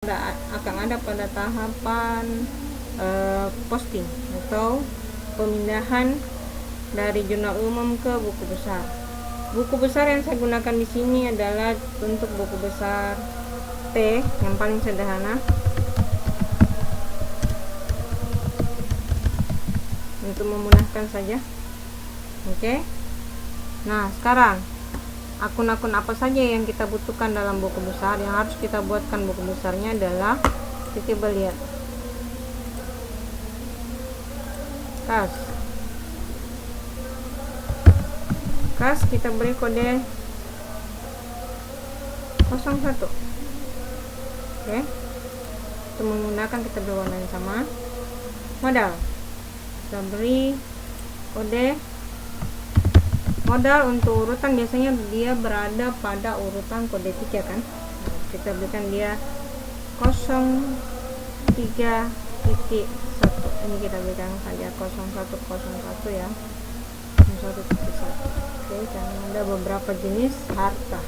akan ada pada tahapan posting atau pemindahan dari jurnal umum ke buku besar. Buku besar yang saya gunakan di sini adalah untuk buku besar T yang paling sederhana untuk memudahkan saja. Oke. Nah, sekarang akun-akun apa saja yang kita butuhkan dalam buku besar. Yang harus kita buatkan buku besarnya adalah, kita lihat, kas kita beri kode 01. Oke, untuk menggunakan kita beri warna yang sama. Modal kita beri kode modal. Untuk urutan biasanya dia berada pada urutan kode 3 kan. Kita berikan dia 03.1. ini kita berikan saja 0101 ya, 01.1. Oke, karena ada beberapa jenis harta.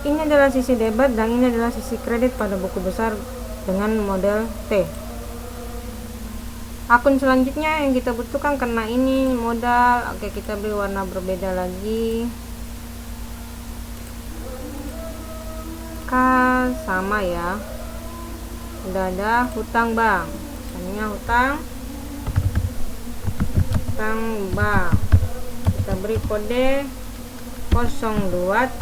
Ini adalah sisi debit dan ini adalah sisi kredit pada buku besar dengan model T. Akun selanjutnya yang kita butuhkan karena ini modal. Oke, kita beri warna berbeda lagi. Sama ya. Udah ada hutang bank. Misalnya hutang bank. Kita beri kode 02.02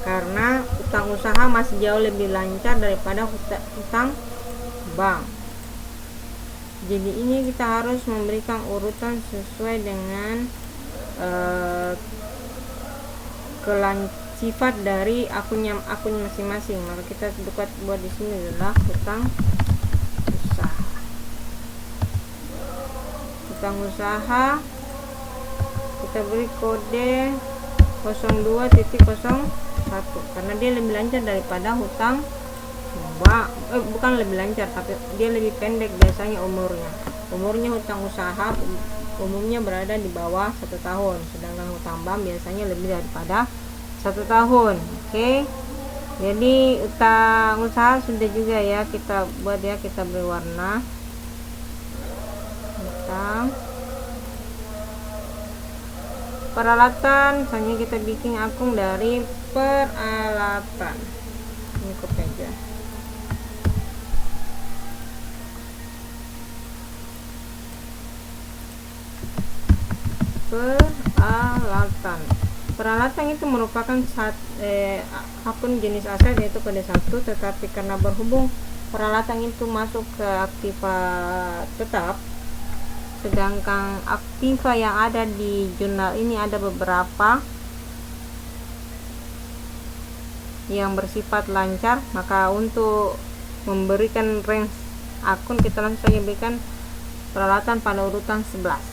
karena utang usaha masih jauh lebih lancar daripada hutang bank. Jadi ini kita harus memberikan urutan sesuai dengan sifat dari akun masing-masing. Maka kita buat di sini adalah hutang usaha. Kita beri kode 02.01 karena dia lebih lancar daripada hutang bank. Bukan lebih lancar, tapi dia lebih pendek biasanya umurnya hutang usaha umumnya berada di bawah 1 tahun, sedangkan hutang bank biasanya lebih daripada 1 tahun. Oke, jadi utang usaha sudah juga ya kita buat ya. Kita beri warna utang. Peralatan, misalnya kita bikin akun dari peralatan. Ini copy aja. Peralatan itu merupakan akun jenis aset yaitu kode 1, tetapi karena berhubung peralatan itu masuk ke aktiva tetap, sedangkan aktiva yang ada di jurnal ini ada beberapa yang bersifat lancar, maka untuk memberikan range akun kita langsung saja berikan peralatan pada urutan 11.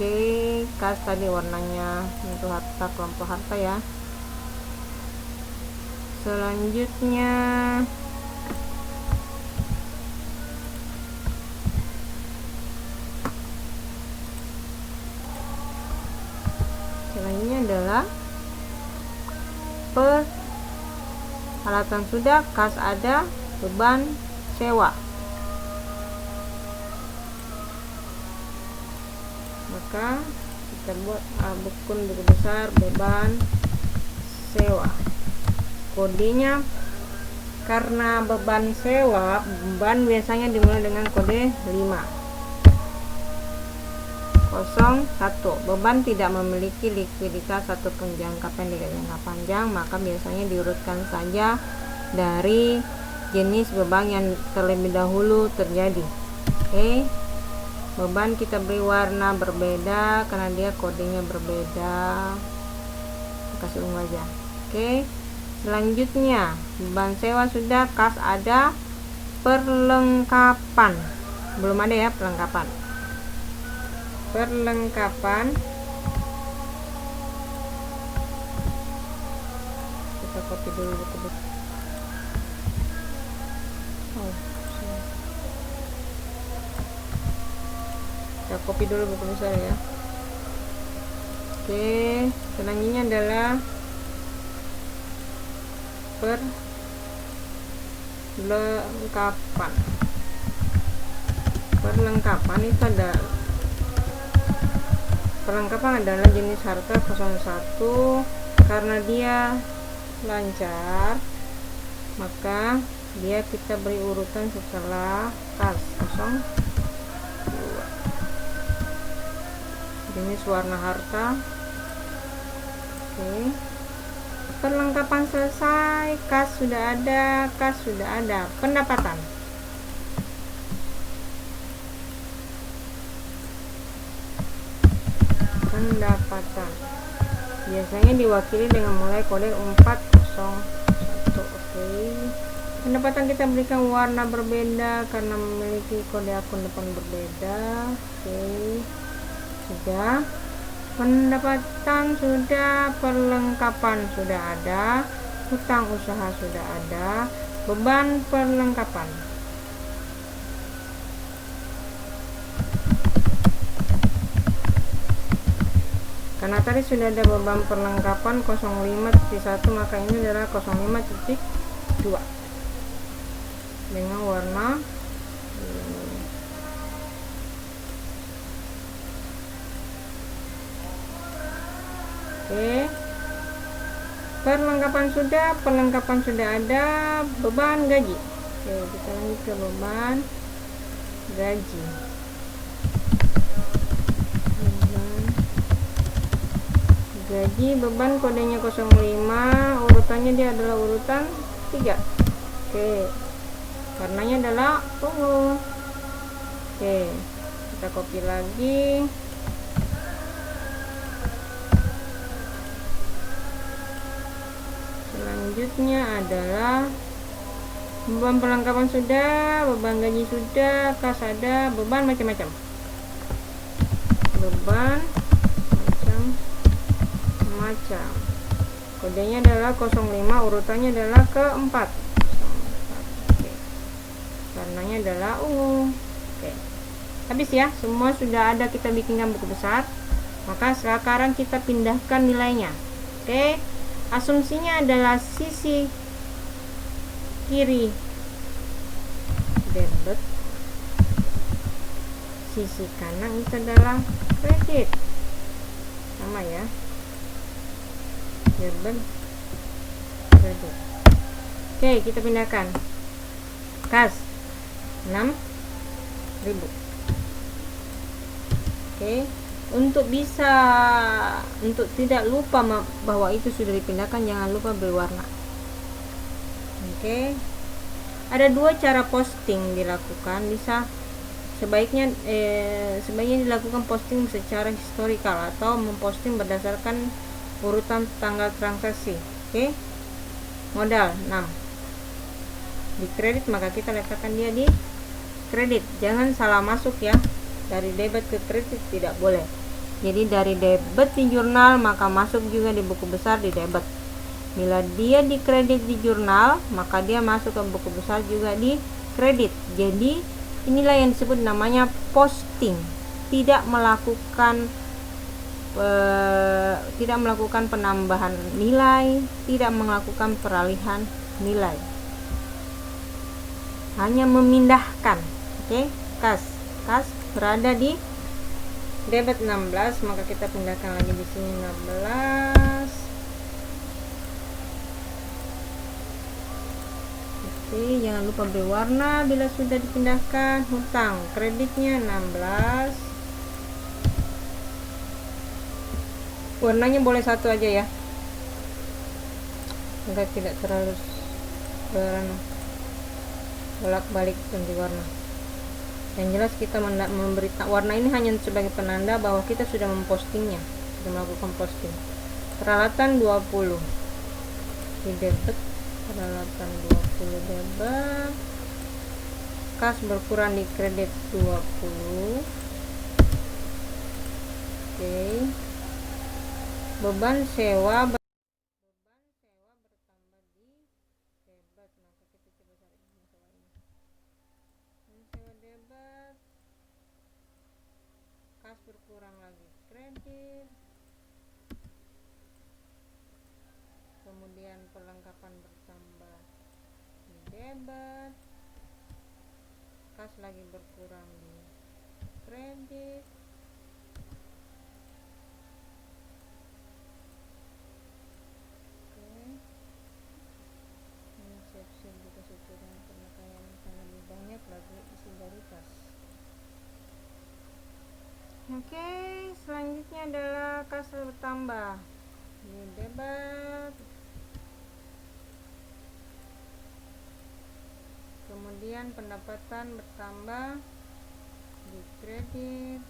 Oke, kas tadi warnanya untuk harta, kelompok harta ya. Selanjutnya adalah peralatan sudah, kas ada, beban sewa. Maka kita buat buku besar beban sewa. Kodenya karena beban sewa, beban biasanya dimulai dengan kode 5. 01. Beban tidak memiliki likuiditas ataupun jangka pendek dan jangka panjang, maka biasanya diurutkan saja dari jenis beban yang terlebih dahulu terjadi. Oke, beban kita beri warna berbeda karena dia kodenya berbeda. Kasih ungu aja. Oke, selanjutnya beban sewa sudah, kas ada, perlengkapan belum ada ya. Perlengkapan kita copy dulu buku. Kita copy dulu buku besar ya. Oke, selanjutnya adalah perlengkapan. Perlengkapan itu ada perlengkapan adalah jenis harta 01. Karena dia lancar, maka dia kita beri urutan setelah kas 02. Jenis warna harta. Oke, perlengkapan selesai, kas sudah ada, kas sudah ada. Pendapatan. Pendapatan biasanya diwakili dengan mulai kode 401. Oke, pendapatan kita berikan warna berbeda karena memiliki kode akun depan berbeda. Oke, sudah. Pendapatan sudah, perlengkapan sudah ada, hutang usaha sudah ada, beban perlengkapan. Karena tadi sudah ada beban perlengkapan 05.1, maka ini adalah 05.2 dengan warna Oke, perlengkapan sudah ada, beban gaji. Oke, kita lanjut ke beban gaji. Beban kodenya 05, urutannya dia adalah urutan 3. Oke, warnanya adalah ungu. Oke, kita copy lagi. Selanjutnya adalah beban perlengkapan sudah, beban gaji sudah, kas ada, beban macam-macam. Beban macam kodenya adalah 05, urutannya adalah keempat. Oke, warnanya adalah ungu. Oke, habis ya, semua sudah ada, kita bikinkan buku besar. Maka sekarang kita pindahkan nilainya. Oke, asumsinya adalah sisi kiri debit, sisi kanan itu adalah kredit. Sama ya, debit kredit. Oke, kita pindahkan. Kas 6.000. Oke, untuk tidak lupa bahwa itu sudah dipindahkan, jangan lupa beri warna. Oke, ada dua cara posting dilakukan. Bisa sebaiknya dilakukan posting secara historical atau memposting berdasarkan urutan tanggal transaksi. Oke, modal 6 di kredit, maka kita letakkan dia di kredit. Jangan salah masuk ya, dari debit ke kredit tidak boleh. Jadi dari debit di jurnal, maka masuk juga di buku besar di debit. Bila dia di kredit di jurnal, maka dia masuk ke buku besar juga di kredit. Jadi inilah yang disebut namanya posting. Tidak melakukan penambahan nilai, tidak melakukan peralihan nilai, hanya memindahkan. Oke, kas berada di debit 16, maka kita pindahkan lagi di sini 16. Oke, jangan lupa beri warna bila sudah dipindahkan. Hutang kreditnya 16, warnanya boleh satu aja ya, agar tidak terlalu bolak-balik ganti warna. Yang jelas kita memberi warna ini hanya sebagai penanda bahwa kita sudah mempostingnya, sudah melakukan posting. Peralatan 20 di debit, peralatan 20 debit. Kas berkurang di kredit 20. Oke, beban sewa bertambah di debit, maka kita coba cari sewanya. Sewa debit, kas berkurang lagi kredit. debit, kas lagi berkurang di kredit, ini siap-siap dikasih turun karena lebih banyak lagi isi dari kas. Oke, selanjutnya adalah kas bertambah di debit, kemudian pendapatan bertambah di kredit,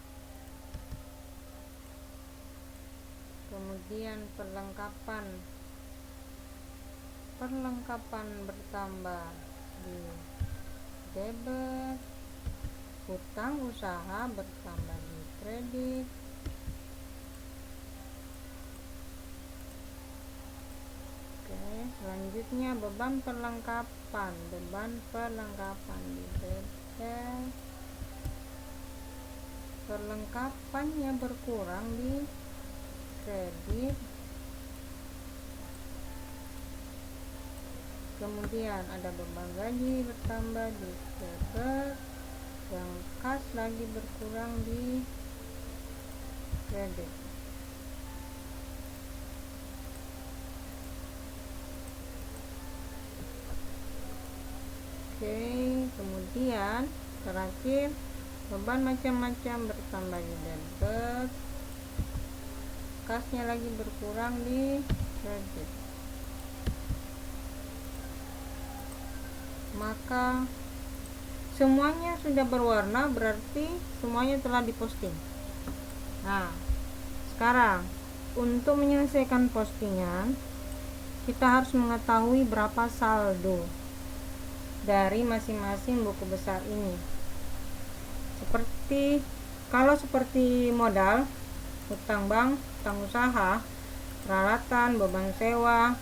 kemudian perlengkapan bertambah di debit, hutang usaha bertambah di kredit, selanjutnya beban perlengkapan di debit, perlengkapannya berkurang di kredit, kemudian ada beban gaji bertambah di debit, yang kas lagi berkurang di kredit. Oke, kemudian terakhir beban macam-macam bertambah di debit, kasnya lagi berkurang di kredit. Maka semuanya sudah berwarna, berarti semuanya telah diposting. Nah, sekarang untuk menyelesaikan postingan, kita harus mengetahui berapa saldo dari masing-masing buku besar ini. Seperti modal, hutang bank, hutang usaha, peralatan, beban sewa,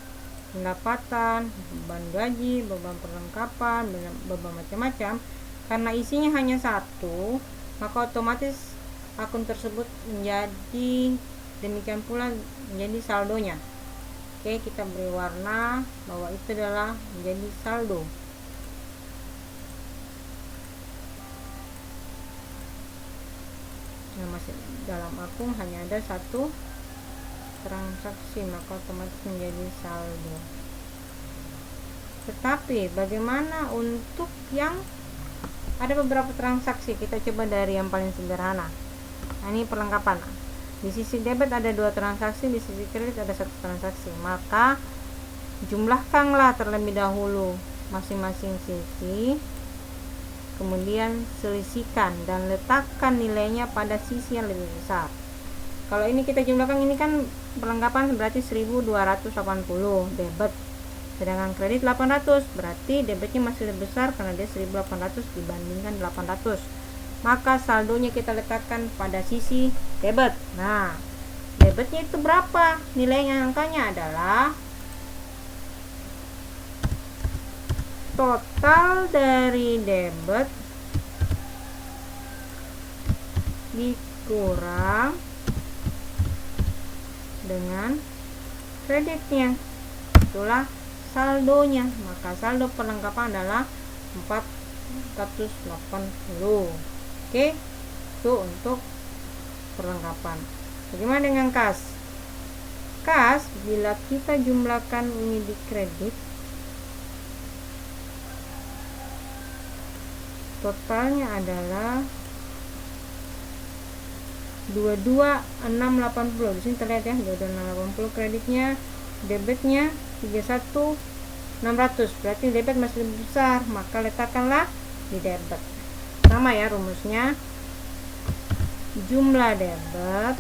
pendapatan, beban gaji, beban perlengkapan, beban macam-macam, karena isinya hanya satu, maka otomatis akun tersebut menjadi demikian pula menjadi saldonya. Oke, kita beri warna bahwa itu adalah menjadi saldo. Nah, masih dalam akun hanya ada satu transaksi, maka otomatis menjadi saldo. Tetapi bagaimana untuk yang ada beberapa transaksi? Kita coba dari yang paling sederhana. Nah, ini perlengkapan. Di sisi debit ada 2 transaksi, di sisi kredit ada 1 transaksi. Maka jumlahkanlah terlebih dahulu masing-masing sisi, kemudian selisihkan dan letakkan nilainya pada sisi yang lebih besar. Kalau ini kita jumlahkan, ini kan perlengkapan berarti 1280 debit, sedangkan kredit 800, berarti debitnya masih lebih besar karena dia 1800 dibandingkan 800. Maka saldonya kita letakkan pada sisi debit. Nah, debitnya itu berapa? Nilainya, angkanya adalah total dari debit dikurang dengan kreditnya, itulah saldonya. Maka saldo perlengkapan adalah 480. Oke, itu untuk perlengkapan. Bagaimana dengan kas? Kas, bila kita jumlahkan ini di kredit, totalnya adalah 22680. Di sini terlihat ya, 22680 kreditnya, debitnya 31600. Berarti debit masih lebih besar, maka letakkanlah di debit. Sama ya rumusnya. Jumlah debit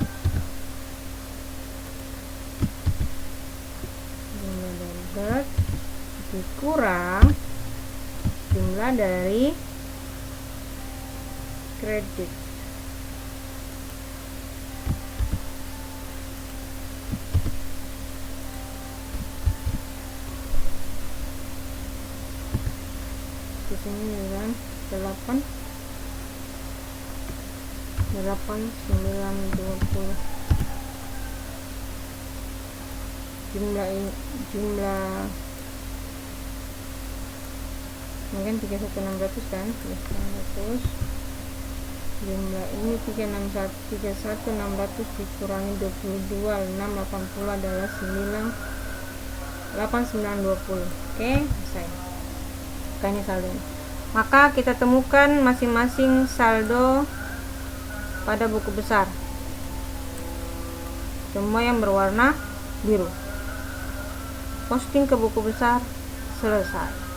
dikurang jumlah dari kredit. Di sini dengan 8920. mungkin 31.600 kan, 600 jumlah ini 31.600 dikurangi 22, 680 adalah 8920. Oke, selesai. Ini saldonya. Maka kita temukan masing-masing saldo pada buku besar, semua yang berwarna biru. Posting ke buku besar, selesai.